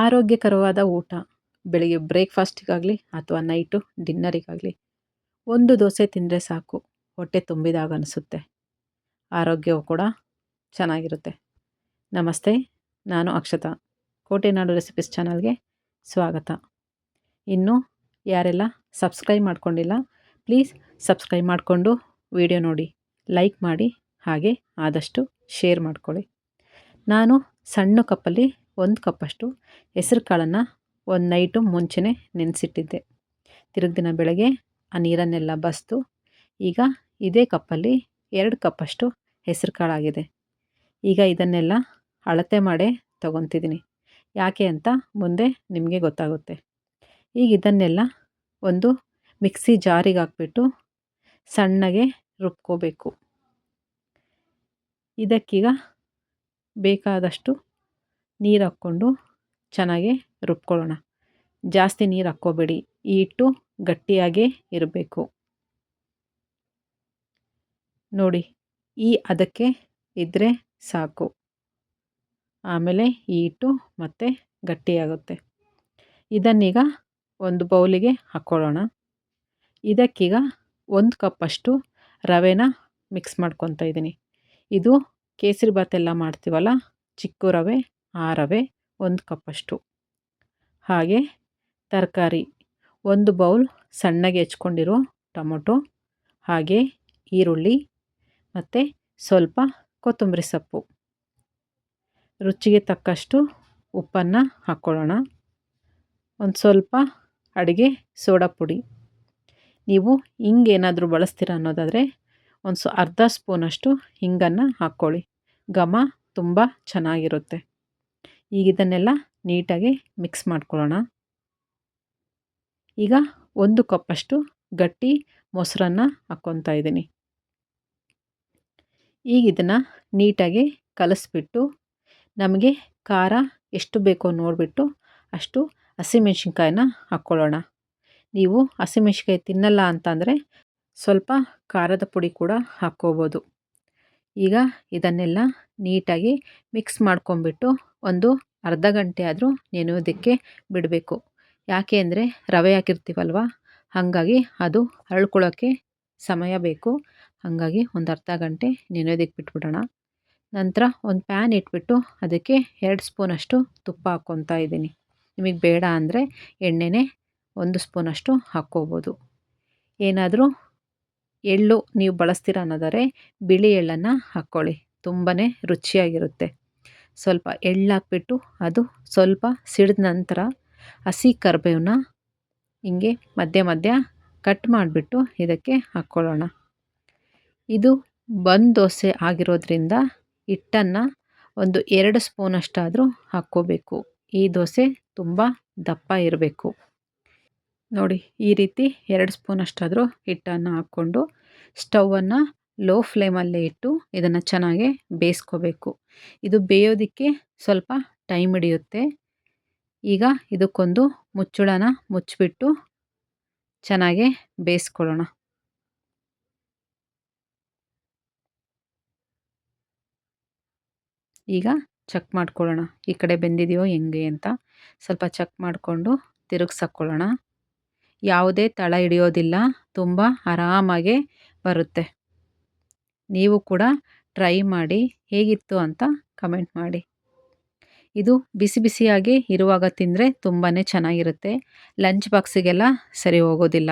ಆರೋಗ್ಯಕರವಾದ ಊಟ ಬೆಳಿಗ್ಗೆ ಬ್ರೇಕ್ಫಾಸ್ಟಿಗಾಗಲಿ ಅಥವಾ ನೈಟು ಡಿನ್ನರಿಗಾಗಲಿ ಒಂದು ದೋಸೆ ತಿಂದರೆ ಸಾಕು, ಹೊಟ್ಟೆ ತುಂಬಿದಾಗ ಅನಿಸುತ್ತೆ. ಆರೋಗ್ಯವು ಕೂಡ ಚೆನ್ನಾಗಿರುತ್ತೆ. ನಮಸ್ತೆ, ನಾನು ಅಕ್ಷತಾ. ಕೋಟೆನಾಡು ರೆಸಿಪೀಸ್ ಚಾನಲ್ಗೆ ಸ್ವಾಗತ. ಇನ್ನು ಯಾರೆಲ್ಲ ಸಬ್ಸ್ಕ್ರೈಬ್ ಮಾಡ್ಕೊಂಡಿಲ್ಲ, ಪ್ಲೀಸ್ ಸಬ್ಸ್ಕ್ರೈಬ್ ಮಾಡಿಕೊಂಡು ವಿಡಿಯೋ ನೋಡಿ, ಲೈಕ್ ಮಾಡಿ, ಹಾಗೆ ಆದಷ್ಟು ಶೇರ್ ಮಾಡ್ಕೊಳ್ಳಿ. ನಾನು ಸಣ್ಣ ಕಪ್ಪಲ್ಲಿ 1 ಕಪ್ಪಷ್ಟು ಹೆಸರು ಕಾಳನ್ನು ಒಂದು ನೈಟು ಮುಂಚೆನೇ ನೆನೆಸಿಟ್ಟಿದ್ದೆ. ತಿರುಗಿ ದಿನ ಬೆಳಗ್ಗೆ ಆ ನೀರನ್ನೆಲ್ಲ ಬಸಿದು ಈಗ ಇದೇ ಕಪ್ಪಲ್ಲಿ 2 ಕಪ್ಪಷ್ಟು ಹೆಸರು ಕಾಳಾಗಿದೆ. ಈಗ ಇದನ್ನೆಲ್ಲ ಅಳತೆ ಮಾಡೇ ತೊಗೊತಿದ್ದೀನಿ. ಯಾಕೆ ಅಂತ ಮುಂದೆ ನಿಮಗೆ ಗೊತ್ತಾಗುತ್ತೆ. ಈಗ ಇದನ್ನೆಲ್ಲ ಒಂದು ಮಿಕ್ಸಿ ಜಾರಿಗೆ ಹಾಕ್ಬಿಟ್ಟು ಸಣ್ಣಗೆ ರುಬ್ಕೋಬೇಕು. ಇದಕ್ಕೀಗ ಬೇಕಾದಷ್ಟು ನೀರು ಹಾಕ್ಕೊಂಡು ಚೆನ್ನಾಗಿ ರುಬ್ಕೊಳ್ಳೋಣ. ಜಾಸ್ತಿ ನೀರು ಹಾಕ್ಕೋಬೇಡಿ, ಈ ಹಿಟ್ಟು ಗಟ್ಟಿಯಾಗೇ ಇರಬೇಕು. ನೋಡಿ, ಈ ಅದಕ್ಕೆ ಇದ್ದರೆ ಸಾಕು. ಆಮೇಲೆ ಈ ಹಿಟ್ಟು ಮತ್ತೆ ಗಟ್ಟಿಯಾಗುತ್ತೆ. ಇದನ್ನೀಗ ಒಂದು ಬೌಲಿಗೆ ಹಾಕ್ಕೊಳ್ಳೋಣ. ಇದಕ್ಕೀಗ 1 ಕಪ್ಪಷ್ಟು ರವೆನ ಮಿಕ್ಸ್ ಮಾಡ್ಕೊತಾ ಇದ್ದೀನಿ. ಇದು ಕೇಸರಿ ಬಾತ್ ಎಲ್ಲ ಮಾಡ್ತೀವಲ್ಲ, ಚಿಕ್ಕ ರವೆ, ಆ ರವೆ 1 ಕಪ್ಪಷ್ಟು. ಹಾಗೆ ತರಕಾರಿ 1 ಬೌಲ್ ಸಣ್ಣಗೆ ಹೆಚ್ಕೊಂಡಿರೋ ಟೊಮೊಟೊ, ಹಾಗೆ ಈರುಳ್ಳಿ ಮತ್ತು ಸ್ವಲ್ಪ ಕೊತ್ತಂಬರಿ ಸೊಪ್ಪು. ರುಚಿಗೆ ತಕ್ಕಷ್ಟು ಉಪ್ಪನ್ನು ಹಾಕ್ಕೊಳ್ಳೋಣ. ಒಂದು ಸ್ವಲ್ಪ ಅಡುಗೆ ಸೋಡಾ ಪುಡಿ. ನೀವು ಹಿಂಗೇನಾದರೂ ಬಳಸ್ತೀರ ಅನ್ನೋದಾದರೆ ಅರ್ಧ ಸ್ಪೂನಷ್ಟು ಹಿಂಗನ್ನು ಹಾಕ್ಕೊಳ್ಳಿ. ಘಮ ತುಂಬ ಚೆನ್ನಾಗಿರುತ್ತೆ. ಈಗ ಇದನ್ನೆಲ್ಲ ನೀಟಾಗಿ ಮಿಕ್ಸ್ ಮಾಡ್ಕೊಳ್ಳೋಣ. ಈಗ 1 ಕಪ್ಪಷ್ಟು ಗಟ್ಟಿ ಮೊಸರನ್ನು ಹಾಕ್ಕೊತಾ ಇದ್ದೀನಿ. ಈಗ ಇದನ್ನು ನೀಟಾಗಿ ಕಲಿಸ್ಬಿಟ್ಟು ನಮಗೆ ಖಾರ ಎಷ್ಟು ಬೇಕೋ ನೋಡಿಬಿಟ್ಟು ಅಷ್ಟು ಹಸಿಮೆಣ್ಸಿನ್ಕಾಯಿನ ಹಾಕ್ಕೊಳ್ಳೋಣ. ನೀವು ಹಸಿಮೆಣ್ಸಿನ್ಕಾಯಿ ತಿನ್ನಲ್ಲ ಅಂತಂದರೆ ಸ್ವಲ್ಪ ಖಾರದ ಪುಡಿ ಕೂಡ ಹಾಕ್ಕೋಬೋದು. ಈಗ ಇದನ್ನೆಲ್ಲ ನೀಟಾಗಿ ಮಿಕ್ಸ್ ಮಾಡ್ಕೊಂಬಿಟ್ಟು ಒಂದು ಅರ್ಧ ಗಂಟೆ ಆದರೂ ನೆನೆಯೋದಕ್ಕೆ ಬಿಡಬೇಕು. ಯಾಕೆ ಅಂದರೆ ರವೆ ಹಾಕಿರ್ತೀವಲ್ವ, ಹಾಗಾಗಿ ಅದು ಅರಳ್ಕೊಳ್ಳೋಕ್ಕೆ ಸಮಯ ಬೇಕು. ಹಾಗಾಗಿ ಒಂದು ಅರ್ಧ ಗಂಟೆ ನೆನೆಯೋದಕ್ಕೆ ಬಿಟ್ಬಿಡೋಣ. ನಂತರ ಒಂದು ಪ್ಯಾನ್ ಇಟ್ಬಿಟ್ಟು ಅದಕ್ಕೆ 2 ಸ್ಪೂನಷ್ಟು ತುಪ್ಪ ಹಾಕ್ಕೊತಾ ಇದ್ದೀನಿ. ನಿಮಗೆ ಬೇಡ ಅಂದರೆ ಎಣ್ಣೆನೇ 1 ಸ್ಪೂನಷ್ಟು ಹಾಕ್ಕೋಬೋದು. ಏನಾದರೂ ಎಳ್ಳು ನೀವು ಬಳಸ್ತೀರ ಅನ್ನೋದಾದರೆ ಬಿಳಿ ಎಳ್ಳನ್ನು ಹಾಕ್ಕೊಳ್ಳಿ, ತುಂಬಾ ರುಚಿಯಾಗಿರುತ್ತೆ. ಸ್ವಲ್ಪ ಎಳ್ಳು ಹಾಕ್ಬಿಟ್ಟು ಅದು ಸ್ವಲ್ಪ ಸಿಡಿದ ನಂತರ ಹಸಿ ಕರಿಬೇವನ್ನ ಹಿಂಗೆ ಮಧ್ಯ ಮಧ್ಯ ಕಟ್ ಮಾಡಿಬಿಟ್ಟು ಇದಕ್ಕೆ ಹಾಕ್ಕೊಳ್ಳೋಣ. ಇದು ಬಂದು ದೋಸೆ ಆಗಿರೋದ್ರಿಂದ ಹಿಟ್ಟನ್ನು ಒಂದು 2 ಸ್ಪೂನಷ್ಟಾದರೂ ಹಾಕ್ಕೋಬೇಕು. ಈ ದೋಸೆ ತುಂಬ ದಪ್ಪ ಇರಬೇಕು. ನೋಡಿ, ಈ ರೀತಿ 2 ಸ್ಪೂನಷ್ಟಾದರೂ ಹಿಟ್ಟನ್ನು ಹಾಕ್ಕೊಂಡು ಸ್ಟವನ್ನು ಲೋ ಫ್ಲೇಮಲ್ಲೇ ಇಟ್ಟು ಇದನ್ನು ಚೆನ್ನಾಗಿ ಬೇಯಿಸ್ಕೋಬೇಕು. ಇದು ಬೇಯೋದಕ್ಕೆ ಸ್ವಲ್ಪ ಟೈಮ್ ಹಿಡಿಯುತ್ತೆ. ಈಗ ಇದಕ್ಕೊಂದು ಮುಚ್ಚಳನ ಮುಚ್ಚಿಬಿಟ್ಟು ಚೆನ್ನಾಗಿ ಬೇಯಿಸ್ಕೊಳ್ಳೋಣ. ಈಗ ಚೆಕ್ ಮಾಡ್ಕೊಳ್ಳೋಣ, ಈ ಕಡೆ ಬೆಂದಿದೆಯೋ ಹೆಂಗೆ ಅಂತ. ಸ್ವಲ್ಪ ಚೆಕ್ ಮಾಡಿಕೊಂಡು ತಿರುಗಿಸಾಕೊಳ್ಳೋಣ. ಯಾವುದೇ ತಳ ಹಿಡಿಯೋದಿಲ್ಲ, ತುಂಬ ಆರಾಮಾಗೆ ಬರುತ್ತೆ. ನೀವು ಕೂಡ ಟ್ರೈ ಮಾಡಿ, ಹೇಗಿತ್ತು ಅಂತ ಕಮೆಂಟ್ ಮಾಡಿ. ಇದು ಬಿಸಿ ಬಿಸಿಯಾಗಿ ಇರುವಾಗ ತಿಂದರೆ ತುಂಬಾ ಚೆನ್ನಾಗಿರುತ್ತೆ. ಲಂಚ್ ಬಾಕ್ಸಿಗೆಲ್ಲ ಸರಿ ಹೋಗೋದಿಲ್ಲ.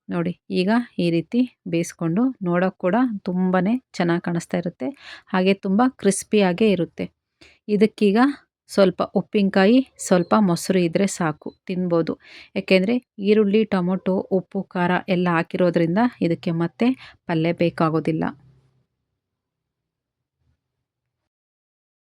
ನೋಡಿ, ಈಗ ಈ ರೀತಿ ಬೇಯಿಸ್ಕೊಂಡು ನೋಡೋಕ್ಕೆ ಕೂಡ ತುಂಬಾ ಚೆನ್ನಾಗಿ ಕಾಣಿಸ್ತಾ ಇರುತ್ತೆ. ಹಾಗೆ ತುಂಬ ಕ್ರಿಸ್ಪಿಯಾಗೇ ಇರುತ್ತೆ. ಇದಕ್ಕೀಗ ಸ್ವಲ್ಪ ಉಪ್ಪಿನಕಾಯಿ, ಸ್ವಲ್ಪ ಮೊಸರು ಇದ್ದರೆ ಸಾಕು, ತಿನ್ಬೋದು. ಯಾಕೆಂದರೆ ಈರುಳ್ಳಿ, ಟೊಮೊಟೊ, ಉಪ್ಪು, ಖಾರ ಎಲ್ಲ ಹಾಕಿರೋದ್ರಿಂದ ಇದಕ್ಕೆ ಮತ್ತೆ ಪಲ್ಯ ಬೇಕಾಗೋದಿಲ್ಲ.